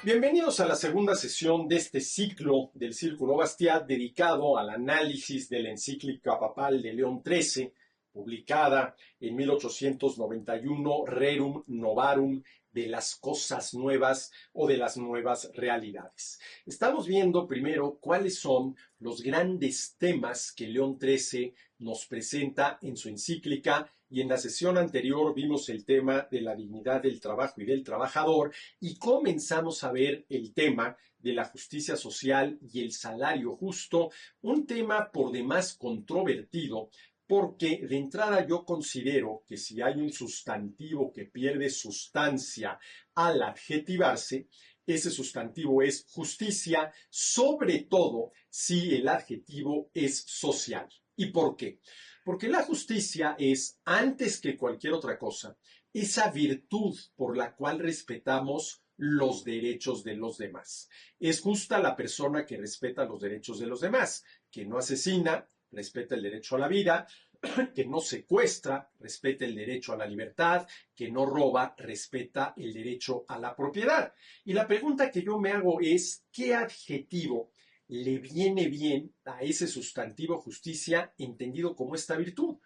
Bienvenidos a la segunda sesión de este ciclo del Círculo Bastiat dedicado al análisis de la encíclica papal de León XIII, publicada en 1891, Rerum Novarum, de las cosas nuevas o de las nuevas realidades. Estamos viendo primero cuáles son los grandes temas que León XIII nos presenta en su encíclica, y en la sesión anterior vimos el tema de la dignidad del trabajo y del trabajador, y comenzamos a ver el tema de la justicia social y el salario justo, un tema por demás controvertido, porque de entrada yo considero que si hay un sustantivo que pierde sustancia al adjetivarse, ese sustantivo es justicia, sobre todo si el adjetivo es social. ¿Y por qué? Porque la justicia es, antes que cualquier otra cosa, esa virtud por la cual respetamos los derechos de los demás. Es justa la persona que respeta los derechos de los demás, que no asesina, respeta el derecho a la vida, que no secuestra, respeta el derecho a la libertad, que no roba, respeta el derecho a la propiedad. Y la pregunta que yo me hago es, ¿qué adjetivo le viene bien a ese sustantivo justicia entendido como esta virtud?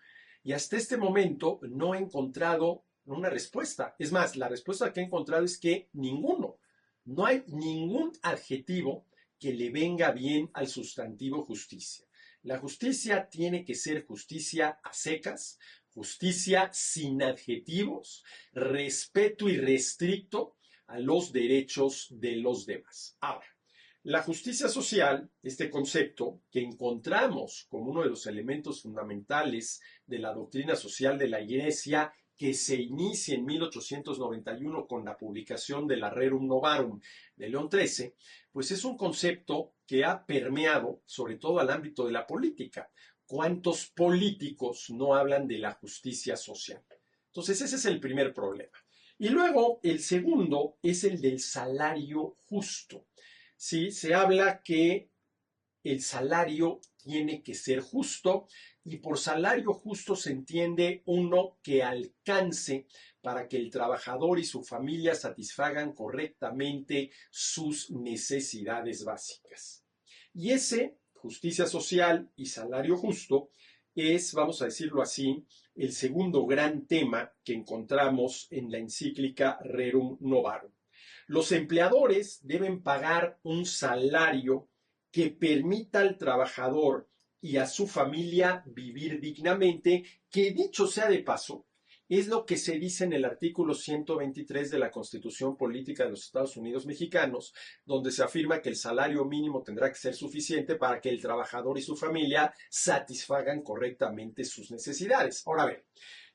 Y hasta este momento no he encontrado una respuesta. Es más, la respuesta que he encontrado es que ninguno. No hay ningún adjetivo que le venga bien al sustantivo justicia. La justicia tiene que ser justicia a secas, justicia sin adjetivos, respeto irrestricto a los derechos de los demás. Ahora, la justicia social, este concepto que encontramos como uno de los elementos fundamentales de la doctrina social de la Iglesia, que se inicia en 1891 con la publicación de la Rerum Novarum de León XIII, pues es un concepto que ha permeado sobre todo al ámbito de la política. ¿Cuántos políticos no hablan de la justicia social? Entonces ese es el primer problema. Y luego el segundo es el del salario justo. Sí, se habla que el salario tiene que ser justo, y por salario justo se entiende uno que alcance para que el trabajador y su familia satisfagan correctamente sus necesidades básicas. Y ese, justicia social y salario justo, es, vamos a decirlo así, el segundo gran tema que encontramos en la encíclica Rerum Novarum. Los empleadores deben pagar un salario que permita al trabajador y a su familia vivir dignamente, que dicho sea de paso, es lo que se dice en el artículo 123 de la Constitución Política de los Estados Unidos Mexicanos, donde se afirma que el salario mínimo tendrá que ser suficiente para que el trabajador y su familia satisfagan correctamente sus necesidades. Ahora bien,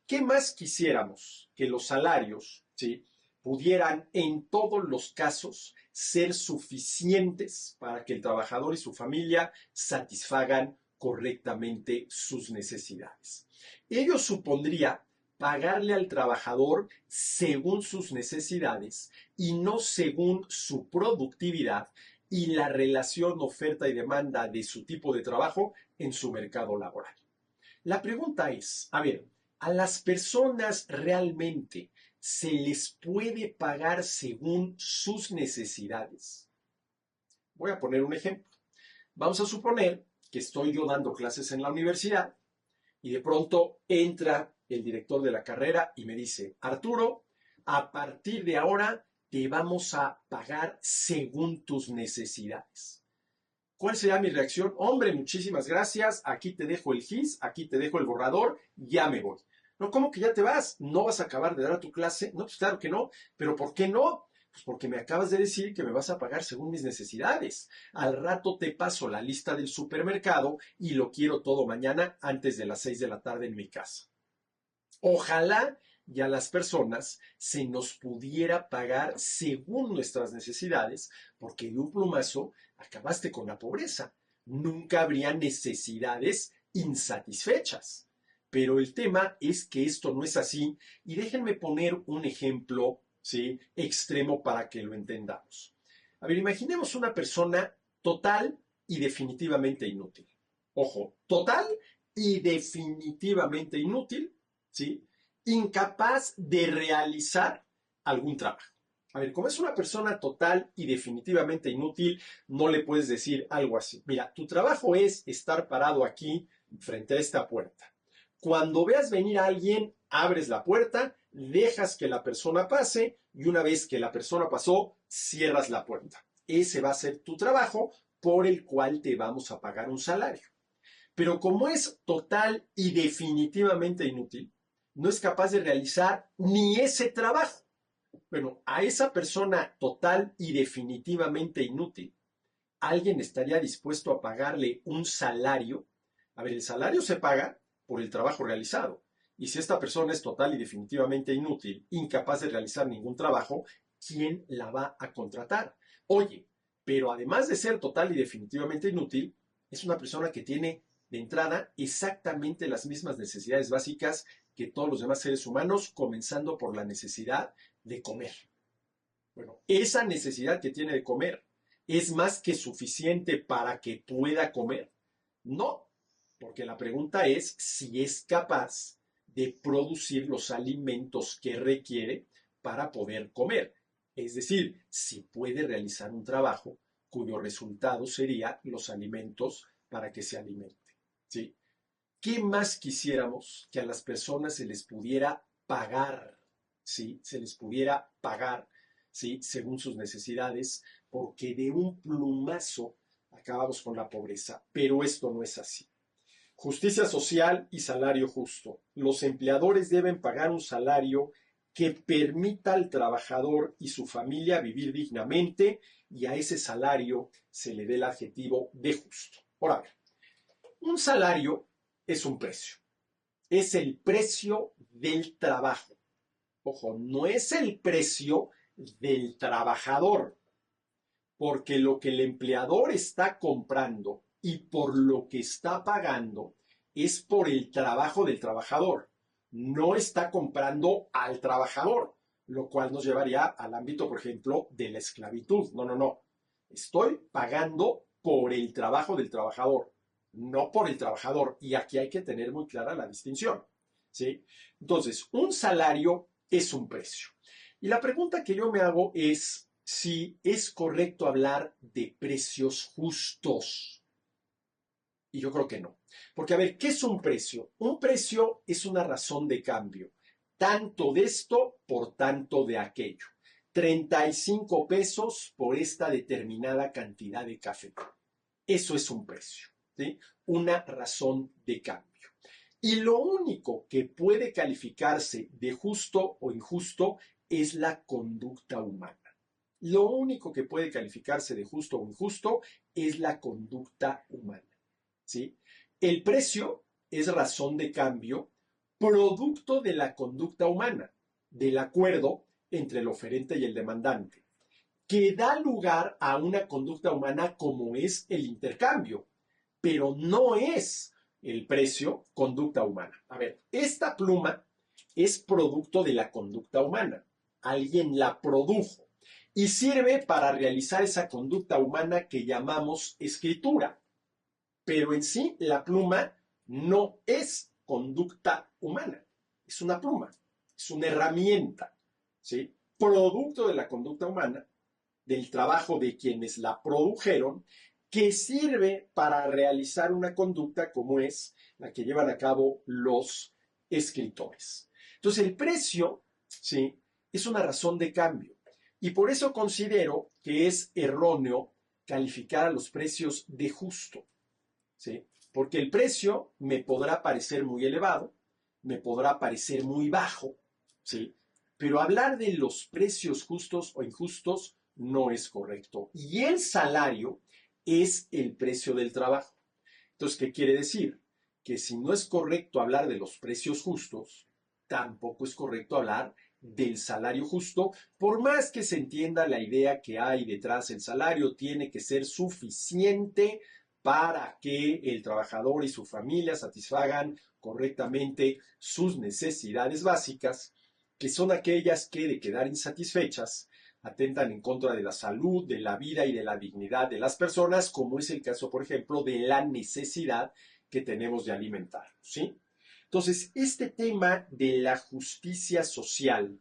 ¿qué más quisiéramos? Que los salarios, ¿sí?, pudieran en todos los casos ser suficientes para que el trabajador y su familia satisfagan correctamente sus necesidades. Ello supondría pagarle al trabajador según sus necesidades y no según su productividad y la relación oferta y demanda de su tipo de trabajo en su mercado laboral. La pregunta es, a ver, ¿a las personas realmente se les puede pagar según sus necesidades? Voy a poner un ejemplo. Vamos a suponer que estoy yo dando clases en la universidad y de pronto entra el director de la carrera y me dice, Arturo, a partir de ahora te vamos a pagar según tus necesidades. ¿Cuál será mi reacción? Hombre, muchísimas gracias, aquí te dejo el GIS, aquí te dejo el borrador, ya me voy. No, ¿cómo que ya te vas? ¿No vas a acabar de dar tu clase? No, pues claro que no, pero ¿por qué no? Pues porque me acabas de decir que me vas a pagar según mis necesidades. Al rato te paso la lista del supermercado y lo quiero todo mañana antes de las 6 de la tarde en mi casa. Ojalá y a las personas se nos pudiera pagar según nuestras necesidades, porque de un plumazo acabaste con la pobreza. Nunca habría necesidades insatisfechas. Pero el tema es que esto no es así, y déjenme poner un ejemplo, ¿sí?, extremo para que lo entendamos. A ver, imaginemos una persona total y definitivamente inútil. Ojo, total y definitivamente inútil, ¿sí?, incapaz de realizar algún trabajo. A ver, como es una persona total y definitivamente inútil, no le puedes decir algo así. Mira, tu trabajo es estar parado aquí frente a esta puerta. Cuando veas venir a alguien, abres la puerta, dejas que la persona pase y una vez que la persona pasó, cierras la puerta. Ese va a ser tu trabajo por el cual te vamos a pagar un salario. Pero como es total y definitivamente inútil, no es capaz de realizar ni ese trabajo. Bueno, a esa persona total y definitivamente inútil, ¿alguien estaría dispuesto a pagarle un salario? A ver, el salario se paga por el trabajo realizado. Y si esta persona es total y definitivamente inútil, incapaz de realizar ningún trabajo, ¿quién la va a contratar? Oye, pero además de ser total y definitivamente inútil, es una persona que tiene de entrada exactamente las mismas necesidades básicas que todos los demás seres humanos, comenzando por la necesidad de comer. Bueno, esa necesidad que tiene de comer es más que suficiente para que pueda comer. No, porque la pregunta es si es capaz de producir los alimentos que requiere para poder comer. Es decir, si puede realizar un trabajo cuyo resultado sería los alimentos para que se alimente. ¿Sí? ¿Qué más quisiéramos que a las personas se les pudiera pagar? ¿Sí? Se les pudiera pagar, ¿sí? Según sus necesidades, porque de un plumazo acabamos con la pobreza. Pero esto no es así. Justicia social y salario justo. Los empleadores deben pagar un salario que permita al trabajador y su familia vivir dignamente y a ese salario se le dé el adjetivo de justo. Ahora, un salario es un precio. Es el precio del trabajo. Ojo, no es el precio del trabajador, porque lo que el empleador está comprando y por lo que está pagando es por el trabajo del trabajador. No está comprando al trabajador, lo cual nos llevaría al ámbito, por ejemplo, de la esclavitud. No, no, no. Estoy pagando por el trabajo del trabajador, no por el trabajador. Y aquí hay que tener muy clara la distinción. ¿Sí? Entonces, un salario es un precio. Y la pregunta que yo me hago es si es correcto hablar de precios justos. Y yo creo que no. Porque, a ver, ¿qué es un precio? Un precio es una razón de cambio. Tanto de esto por tanto de aquello. 35 pesos por esta determinada cantidad de café. Eso es un precio, ¿sí? Una razón de cambio. Y lo único que puede calificarse de justo o injusto es la conducta humana. Lo único que puede calificarse de justo o injusto es la conducta humana. ¿Sí? El precio es razón de cambio producto de la conducta humana, del acuerdo entre el oferente y el demandante, que da lugar a una conducta humana como es el intercambio, pero no es el precio conducta humana. A ver, esta pluma es producto de la conducta humana. Alguien la produjo y sirve para realizar esa conducta humana que llamamos escritura. Pero en sí la pluma no es conducta humana, es una pluma, es una herramienta, ¿sí? Producto de la conducta humana, del trabajo de quienes la produjeron, que sirve para realizar una conducta como es la que llevan a cabo los escritores. Entonces el precio, ¿sí? Es una razón de cambio y por eso considero que es erróneo calificar a los precios de justo. ¿Sí? Porque el precio me podrá parecer muy elevado, me podrá parecer muy bajo, ¿sí? Pero hablar de los precios justos o injustos no es correcto. Y el salario es el precio del trabajo. Entonces, ¿qué quiere decir? Que si no es correcto hablar de los precios justos, tampoco es correcto hablar del salario justo, por más que se entienda la idea que hay detrás. El salario tiene que ser suficiente para que el trabajador y su familia satisfagan correctamente sus necesidades básicas, que son aquellas que, de quedar insatisfechas, atentan en contra de la salud, de la vida y de la dignidad de las personas, como es el caso, por ejemplo, de la necesidad que tenemos de alimentarnos, ¿sí? Entonces, este tema de la justicia social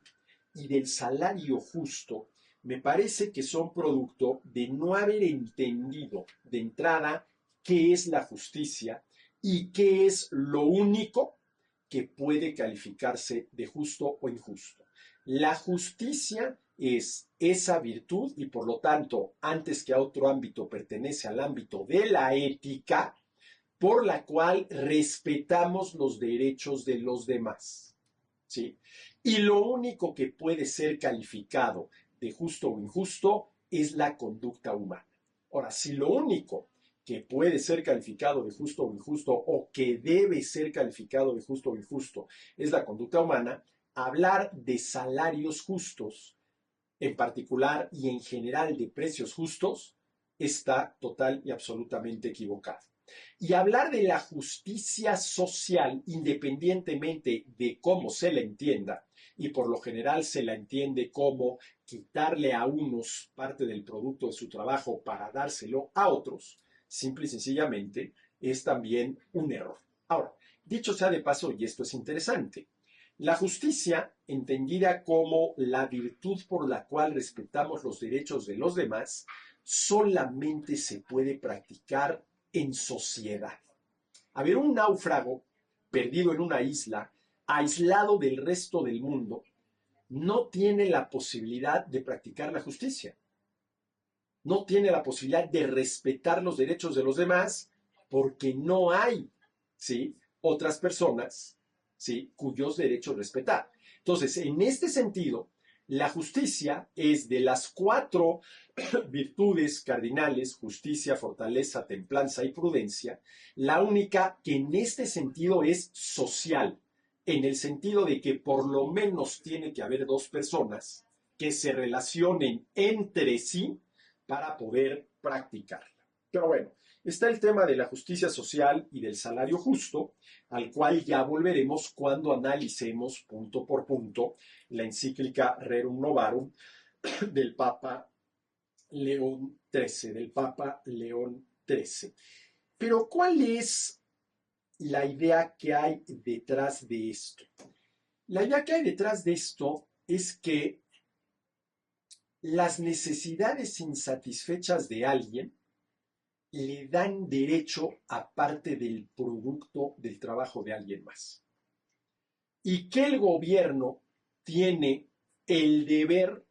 y del salario justo me parece que son producto de no haber entendido de entrada qué es la justicia y qué es lo único que puede calificarse de justo o injusto. La justicia es esa virtud y por lo tanto, antes que a otro ámbito, pertenece al ámbito de la ética, por la cual respetamos los derechos de los demás. ¿Sí? Y lo único que puede ser calificado de justo o injusto es la conducta humana. Ahora, si lo único que puede ser calificado de justo o injusto o que debe ser calificado de justo o injusto es la conducta humana, hablar de salarios justos, en particular y en general de precios justos, está total y absolutamente equivocado. Y hablar de la justicia social, independientemente de cómo se la entienda, y por lo general se la entiende como quitarle a unos parte del producto de su trabajo para dárselo a otros, simple y sencillamente es también un error. Ahora, dicho sea de paso, y esto es interesante, la justicia, entendida como la virtud por la cual respetamos los derechos de los demás, solamente se puede practicar en sociedad. A ver, un náufrago perdido en una isla, aislado del resto del mundo, no tiene la posibilidad de practicar la justicia. No tiene la posibilidad de respetar los derechos de los demás porque no hay, ¿sí?, otras personas, ¿sí?, cuyos derechos respetar. Entonces, en este sentido, la justicia es de las 4 virtudes cardinales, justicia, fortaleza, templanza y prudencia, la única que en este sentido es social, en el sentido de que por lo menos tiene que haber 2 personas que se relacionen entre sí para poder practicarla. Pero bueno, está el tema de la justicia social y del salario justo, al cual ya volveremos cuando analicemos punto por punto la encíclica Rerum Novarum del Papa León XIII, del Papa León XIII. Pero ¿cuál es la idea que hay detrás de esto? La idea que hay detrás de esto es que las necesidades insatisfechas de alguien le dan derecho a parte del producto del trabajo de alguien más. Y que el gobierno tiene el deber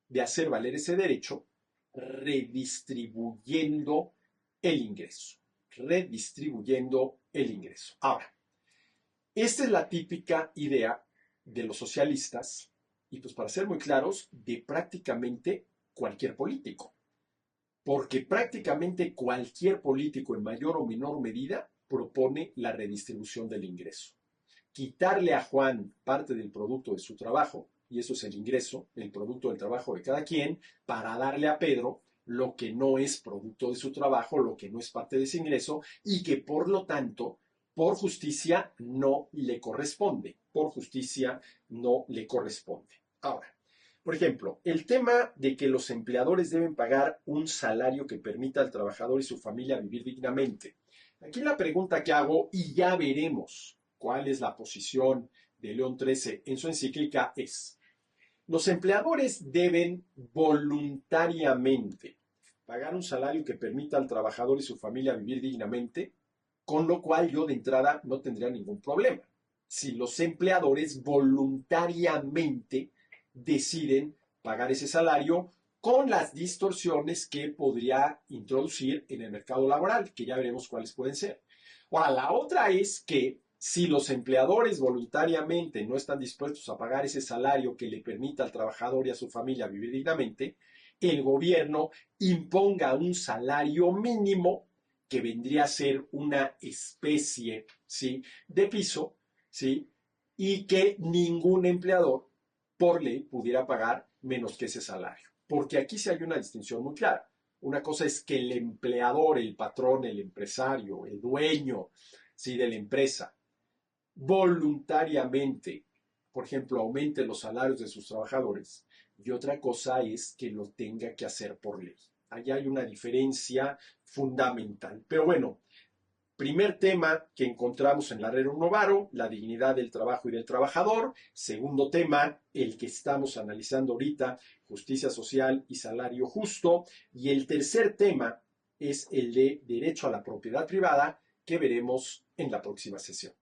de hacer valer ese derecho redistribuyendo el ingreso. Redistribuyendo el ingreso. Ahora, esta es la típica idea de los socialistas y, pues para ser muy claros, de prácticamente cualquier político. Porque prácticamente cualquier político en mayor o menor medida propone la redistribución del ingreso. Quitarle a Juan parte del producto de su trabajo, y eso es el ingreso, el producto del trabajo de cada quien, para darle a Pedro lo que no es producto de su trabajo, lo que no es parte de ese ingreso, y que por lo tanto, por justicia, no le corresponde. Por justicia, no le corresponde. Ahora, por ejemplo, el tema de que los empleadores deben pagar un salario que permita al trabajador y su familia vivir dignamente. Aquí la pregunta que hago, y ya veremos cuál es la posición de León XIII en su encíclica, es: los empleadores deben voluntariamente pagar un salario que permita al trabajador y su familia vivir dignamente, con lo cual yo de entrada no tendría ningún problema. Si los empleadores voluntariamente deciden pagar ese salario con las distorsiones que podría introducir en el mercado laboral, que ya veremos cuáles pueden ser. Ahora, la otra es que si los empleadores voluntariamente no están dispuestos a pagar ese salario que le permita al trabajador y a su familia vivir dignamente, el gobierno imponga un salario mínimo que vendría a ser una especie, ¿sí?, de piso, ¿sí?, y que ningún empleador por ley pudiera pagar menos que ese salario. Porque aquí sí hay una distinción muy clara. Una cosa es que el empleador, el patrón, el empresario, el dueño, ¿sí?, de la empresa, voluntariamente, por ejemplo, aumente los salarios de sus trabajadores, y otra cosa es que lo tenga que hacer por ley. Allá hay una diferencia fundamental. Pero bueno, Primer tema que encontramos en la Rerum Novarum, la dignidad del trabajo y del trabajador. Segundo tema, el que estamos analizando ahorita, justicia social y salario justo. Y el tercer tema es el de derecho a la propiedad privada, que veremos en la próxima sesión.